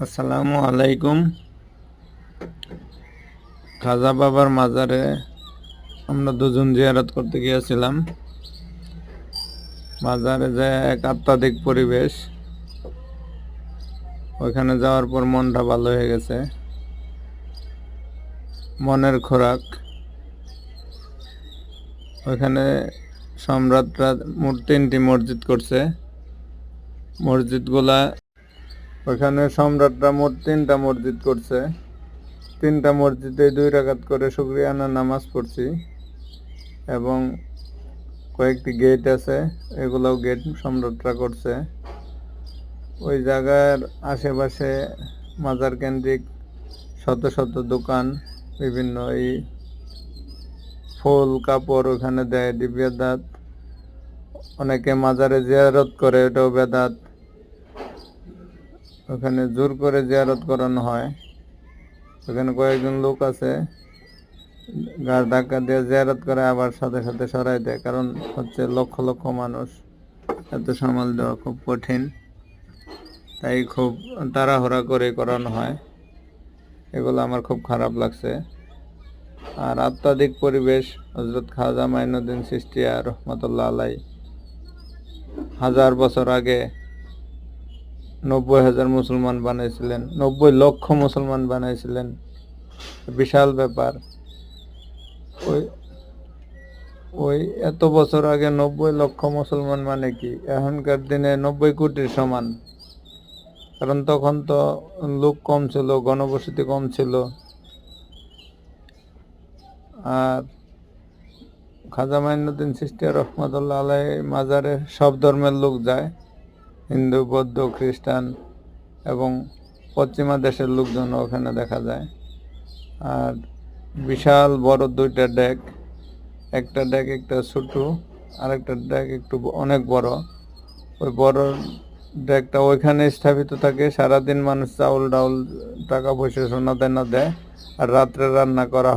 আসসালামু আলাইকুম। খাজা বাবার মাজারে আমরা দুজন জিয়ারত করতে গিয়েছিলাম। মাজারে যে এক আত্মাধিক পরিবেশ, ওইখানে যাওয়ার পর মনটা ভালো হয়ে গেছে। মনের খোরাক। ওইখানে সম্রাটরা তিনটি মসজিদ করছে। মসজিদগুলা ওইখানে সম্রাটরা মোট 3টা মসজিদ করছে। 3টা মসজিদে 2 রাকাত করে শুকরিয়ানা নামাজ পড়ছি এবং কয়েকটি গেট আছে, এগুলোও গেট সম্রাটরা করছে। ওই জায়গার আশেপাশে মাজার কেন্দ্রিক শত শত দোকান, বিভিন্ন এই ফুল কাপড় ওখানে দেয়, বেদাত। অনেকে মাজারে জিয়ারত করে, এটাও বেদাত। ওখানে জোর করে জিয়ারত করানো হয়। ওখানে কয়েকজন লোক আছে, গাড় ধাক্কা দিয়ে জিয়ারত করে আবার সাথে সাথে সরাই দেয়, কারণ হচ্ছে লক্ষ লক্ষ মানুষ, এত সামাল দেওয়া খুব কঠিন, তাই খুব তাড়াহুড়া করে করানো হয়। এগুলো আমার খুব খারাপ লাগছে। আর আত্মাধিক পরিবেশ, হযরত খাজা মাইনুদ্দিন চিশতিয়া রহমাতুল্লাহ আলাই 1000 বছর আগে 90,000 মুসলমান বানাইছিলেন, 90 লক্ষ মুসলমান বানাইছিলেন। বিশাল ব্যাপার। ওই ওই এত বছর আগে 90 লক্ষ মুসলমান মানে কি এখনকার দিনে 90 কোটির সমান। কারণ তখন তো লোক কম ছিল, ঘনবসতি কম ছিল। আর খাজা মাইনুদ্দিন চিশতিয়া রহমাতুল্লাহ আলাই মাজারে সব ধর্মের লোক যায়, হিন্দু, বৌদ্ধ, খ্রিস্টান এবং পশ্চিমা দেশের লোকজন ওখানে দেখা যায়। আর বিশাল বড় 2টা ডেক, একটা ডেক একটা ছোট, আর একটা ডেক একটু অনেক বড়। ওই বড় ডেকটা ওইখানে স্থাপিত থাকে। সারাদিন মানুষ চাউল ডাউল, টাকা পয়সা, সোনা দানা দেয়, আর রাত্রে রান্না করা হয়।